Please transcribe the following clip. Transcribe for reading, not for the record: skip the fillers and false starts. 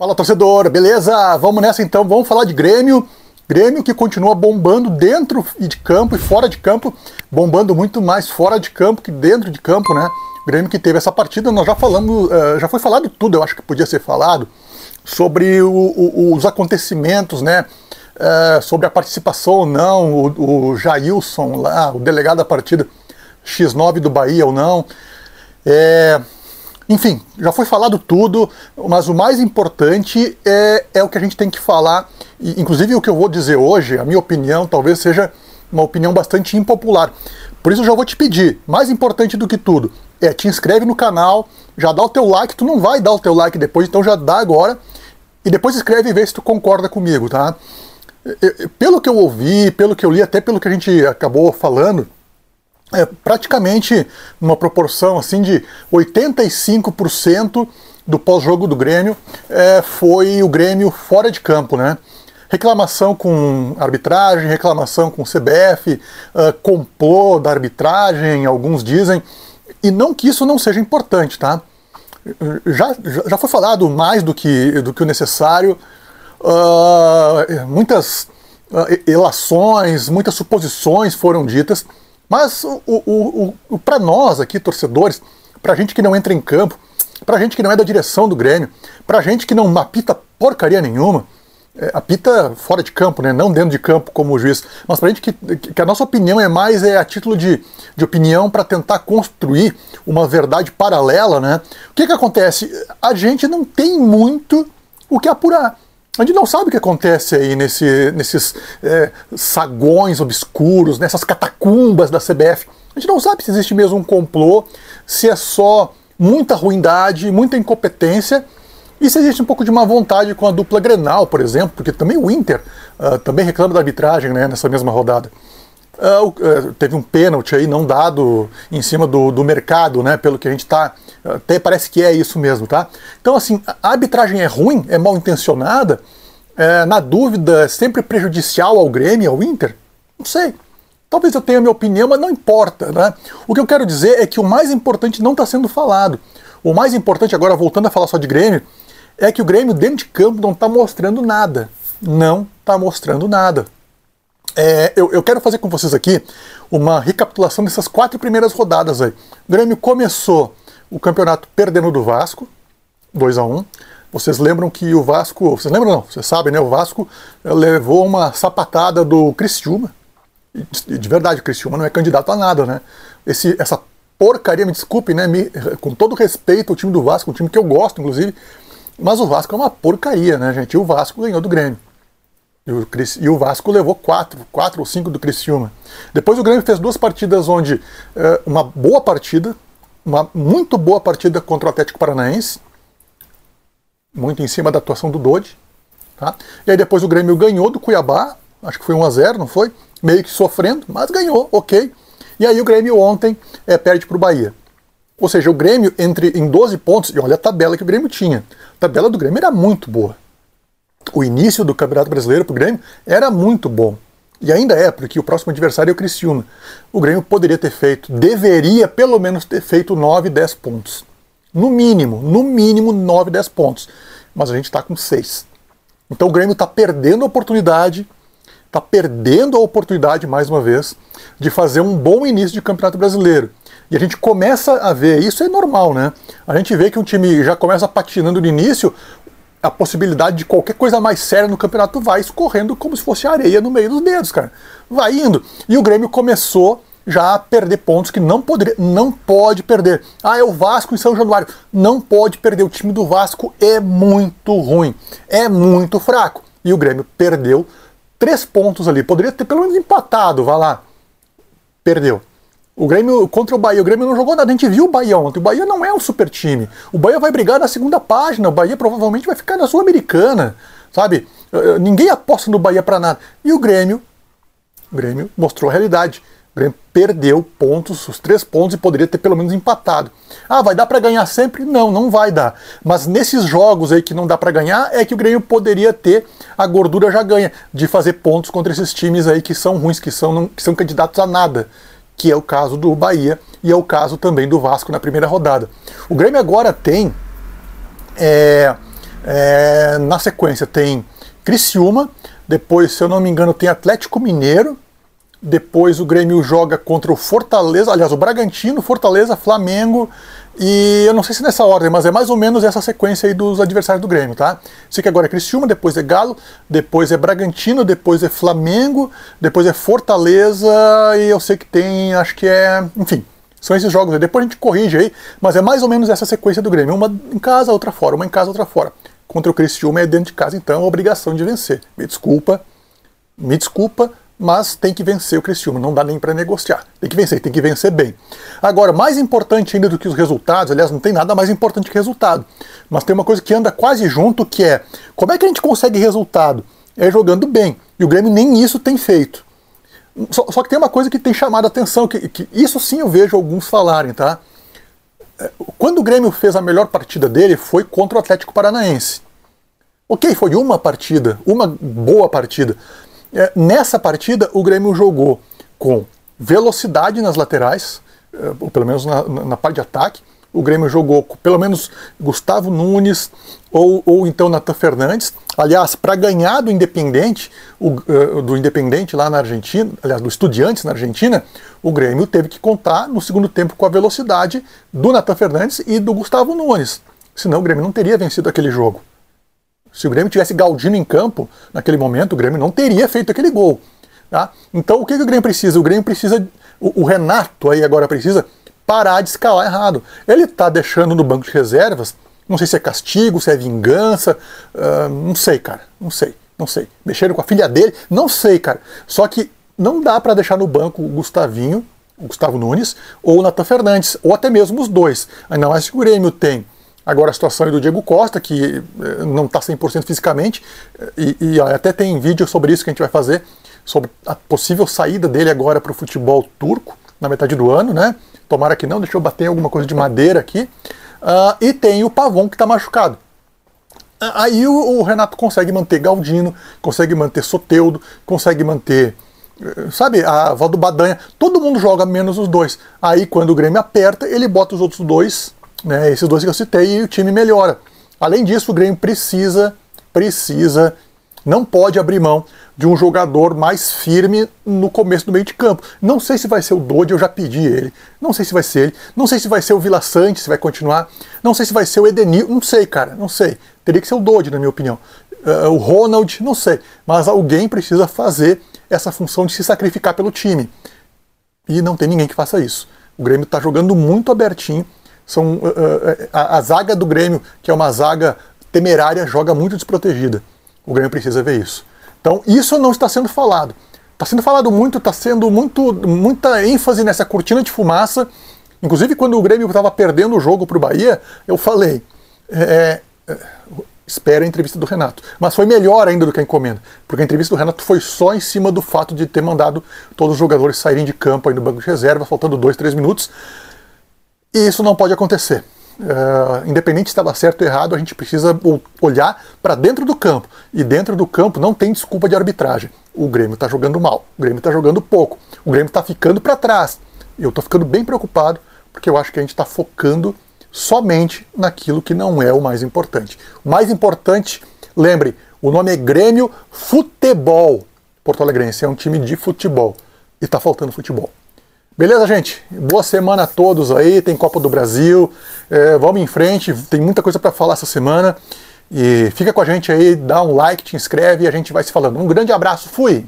Fala, torcedor, beleza? Vamos nessa então, vamos falar de Grêmio. Grêmio que continua bombando dentro de campo e fora de campo, bombando muito mais fora de campo que dentro de campo, né? Grêmio que teve essa partida, nós já falamos, já foi falado tudo, eu acho que podia ser falado, sobre os acontecimentos, né? Sobre a participação ou não, o Jailson lá, o delegado da partida X9 do Bahia ou não. Enfim, já foi falado tudo, mas o mais importante é o que a gente tem que falar, e, inclusive o que eu vou dizer hoje, a minha opinião, talvez seja uma opinião bastante impopular. Por isso eu já vou te pedir, mais importante do que tudo, te inscreve no canal, já dá o teu like, tu não vai dar o teu like depois, então já dá agora, e depois escreve e vê se tu concorda comigo, tá? Pelo que eu ouvi, pelo que eu li, até pelo que a gente acabou falando, praticamente numa proporção assim de 85% do pós-jogo do Grêmio foi o Grêmio fora de campo, né? Reclamação com arbitragem, reclamação com CBF, complô da arbitragem, alguns dizem, e não que isso não seja importante, tá? Já foi falado mais do que o necessário, muitas ilações, muitas suposições foram ditas. Mas para nós aqui, torcedores, pra gente que não entra em campo, pra gente que não é da direção do Grêmio, pra gente que não apita porcaria nenhuma, apita fora de campo, né, não dentro de campo como juiz, mas pra gente que a nossa opinião é mais a título de opinião para tentar construir uma verdade paralela, né? O que acontece? A gente não tem muito o que apurar. A gente não sabe o que acontece aí nesses sagões obscuros, nessas catacumbas da CBF. A gente não sabe se existe mesmo um complô, se é só muita ruindade, muita incompetência, e se existe um pouco de má vontade com a dupla Grenal, por exemplo, porque também o Inter também reclama da arbitragem, né, nessa mesma rodada. Teve um pênalti aí não dado em cima do mercado, né, pelo que a gente está... Até parece que é isso mesmo, tá? Então, assim, a arbitragem é ruim, é mal intencionada, na dúvida, é sempre prejudicial ao Grêmio, ao Inter? Não sei. Talvez eu tenha a minha opinião, mas não importa, né? O que eu quero dizer é que o mais importante não está sendo falado. O mais importante, agora voltando a falar só de Grêmio, é que o Grêmio dentro de campo não está mostrando nada. Não está mostrando nada. Eu quero fazer com vocês aqui uma recapitulação dessas 4 primeiras rodadas aí. O Grêmio começou o campeonato perdendo do Vasco, 2-1. Vocês lembram que o Vasco... Vocês lembram não? Vocês sabem, né? O Vasco levou uma sapatada do Criciúma. De verdade, o Criciúma não é candidato a nada, né? Essa porcaria, me desculpe, né? Com todo respeito ao time do Vasco, um time que eu gosto, inclusive, mas o Vasco é uma porcaria, né, gente? E o Vasco ganhou do Grêmio. E o Vasco levou 4 ou 5 do Criciúma. Depois o Grêmio fez 2 partidas onde uma boa partida, uma muito boa partida contra o Atlético Paranaense, muito em cima da atuação do Dodi, tá? E aí depois o Grêmio ganhou do Cuiabá, acho que foi 1-0, não foi? Meio que sofrendo, mas ganhou, ok. E aí o Grêmio ontem perde para o Bahia. Ou seja, o Grêmio em 12 pontos, e olha a tabela que o Grêmio tinha. A tabela do Grêmio era muito boa. O início do Campeonato Brasileiro para o Grêmio era muito bom. E ainda porque o próximo adversário é o Criciúma. O Grêmio poderia ter feito, deveria pelo menos ter feito 9, 10 pontos. No mínimo 9, 10 pontos. Mas a gente está com 6. Então o Grêmio está perdendo a oportunidade, mais uma vez, de fazer um bom início de Campeonato Brasileiro. E a gente começa a ver, isso é normal, né? A gente vê que um time já começa patinando no início, a possibilidade de qualquer coisa mais séria no campeonato vai escorrendo como se fosse areia no meio dos dedos, cara. Vai indo. E o Grêmio começou já a perder pontos que não pode perder. É o Vasco em São Januário. Não pode perder. O time do Vasco é muito ruim. É muito fraco. E o Grêmio perdeu 3 pontos ali. Poderia ter pelo menos empatado, vai lá. Perdeu. O Grêmio contra o Bahia, o Grêmio não jogou nada, a gente viu o Bahia ontem. O Bahia não é um super time. O Bahia vai brigar na segunda página, o Bahia provavelmente vai ficar na Sul-Americana, sabe? Ninguém aposta no Bahia pra nada. E o Grêmio mostrou a realidade. O Grêmio perdeu pontos, os 3 pontos, e poderia ter pelo menos empatado. Vai dar pra ganhar sempre? Não, não vai dar. Mas nesses jogos aí que não dá pra ganhar, é que o Grêmio poderia ter a gordura já ganha, de fazer pontos contra esses times aí que são ruins, que são candidatos a nada. Que é o caso do Bahia e é o caso também do Vasco na primeira rodada. O Grêmio agora tem Na sequência tem Criciúma, depois, se eu não me engano, tem Atlético Mineiro, depois o Grêmio joga contra o Fortaleza, aliás, o Bragantino, Fortaleza, Flamengo, e eu não sei se nessa ordem, mas é mais ou menos essa sequência aí dos adversários do Grêmio, tá? Sei que agora é Criciúma, depois é Galo, depois é Bragantino, depois é Flamengo, depois é Fortaleza, e eu sei que tem, acho que enfim, são esses jogos aí. Depois a gente corrige aí, mas é mais ou menos essa sequência do Grêmio, uma em casa, outra fora, uma em casa, outra fora. Contra o Criciúma é dentro de casa, então é obrigação de vencer. Me desculpa, mas tem que vencer o Criciúma, não dá nem para negociar. Tem que vencer bem. Agora, mais importante ainda do que os resultados, aliás, não tem nada mais importante que resultado, mas tem uma coisa que anda quase junto, que é, como é que a gente consegue resultado? É jogando bem, e o Grêmio nem isso tem feito. Só que tem uma coisa que tem chamado a atenção, que isso sim eu vejo alguns falarem, tá? Quando o Grêmio fez a melhor partida dele, foi contra o Atlético Paranaense. Ok, foi uma partida, uma boa partida. Nessa partida, o Grêmio jogou com velocidade nas laterais, ou pelo menos na parte de ataque. O Grêmio jogou com pelo menos Gustavo Nunes ou então Nathan Fernandes. Aliás, para ganhar do Independente lá na Argentina, aliás, do Estudiantes na Argentina, o Grêmio teve que contar no segundo tempo com a velocidade do Nathan Fernandes e do Gustavo Nunes. Senão o Grêmio não teria vencido aquele jogo. Se o Grêmio tivesse Galdino em campo, naquele momento, o Grêmio não teria feito aquele gol. Tá? Então, o que o Grêmio precisa? O Grêmio precisa, o Renato aí agora precisa parar de escalar errado. Ele está deixando no banco de reservas, não sei se é castigo, se é vingança, não sei, cara, não sei. Mexeram com a filha dele, não sei, cara. Só que não dá para deixar no banco o Gustavo Nunes, ou o Nathan Fernandes, ou até mesmo os dois. Ainda mais que o Grêmio tem agora a situação aí do Diego Costa, que não está 100% fisicamente, e até tem vídeo sobre isso que a gente vai fazer, sobre a possível saída dele agora para o futebol turco, na metade do ano, né? Tomara que não, deixa eu bater em alguma coisa de madeira aqui. E tem o Pavon, que está machucado. Aí o Renato consegue manter Galdino, consegue manter Soteldo, consegue manter, sabe, a Valdo Badanha. Todo mundo joga menos os dois. Aí quando o Grêmio aperta, ele bota os outros dois, né, esses dois que eu citei, e o time melhora. Além disso, o Grêmio precisa, não pode abrir mão de um jogador mais firme no começo do meio de campo. Não sei se vai ser o Dodi, eu já pedi ele. Não sei se vai ser ele. Não sei se vai ser o Vila Sante, se vai continuar. Não sei se vai ser o Edenil. Não sei, cara. Não sei. Teria que ser o Dodi, na minha opinião. O Ronald, não sei. Mas alguém precisa fazer essa função de se sacrificar pelo time. E não tem ninguém que faça isso. O Grêmio está jogando muito abertinho. A zaga do Grêmio, que é uma zaga temerária, joga muito desprotegida. O Grêmio precisa ver isso. Então, isso não está sendo falado. Está sendo falado muito, está sendo muita ênfase nessa cortina de fumaça. Inclusive, quando o Grêmio estava perdendo o jogo para o Bahia, eu falei, espera a entrevista do Renato. Mas foi melhor ainda do que a encomenda, porque a entrevista do Renato foi só em cima do fato de ter mandado todos os jogadores saírem de campo aí no banco de reserva, faltando 2, 3 minutos. E isso não pode acontecer. Independente se estava certo ou errado, a gente precisa olhar para dentro do campo. E dentro do campo não tem desculpa de arbitragem. O Grêmio está jogando mal, o Grêmio está jogando pouco, o Grêmio está ficando para trás. Eu estou ficando bem preocupado, porque eu acho que a gente está focando somente naquilo que não é o mais importante. O mais importante, lembre, o nome é Grêmio Futebol Porto Alegrense, é um time de futebol. E está faltando futebol. Beleza, gente? Boa semana a todos aí, tem Copa do Brasil, vamos em frente, tem muita coisa para falar essa semana. E fica com a gente aí, dá um like, te inscreve e a gente vai se falando. Um grande abraço, fui!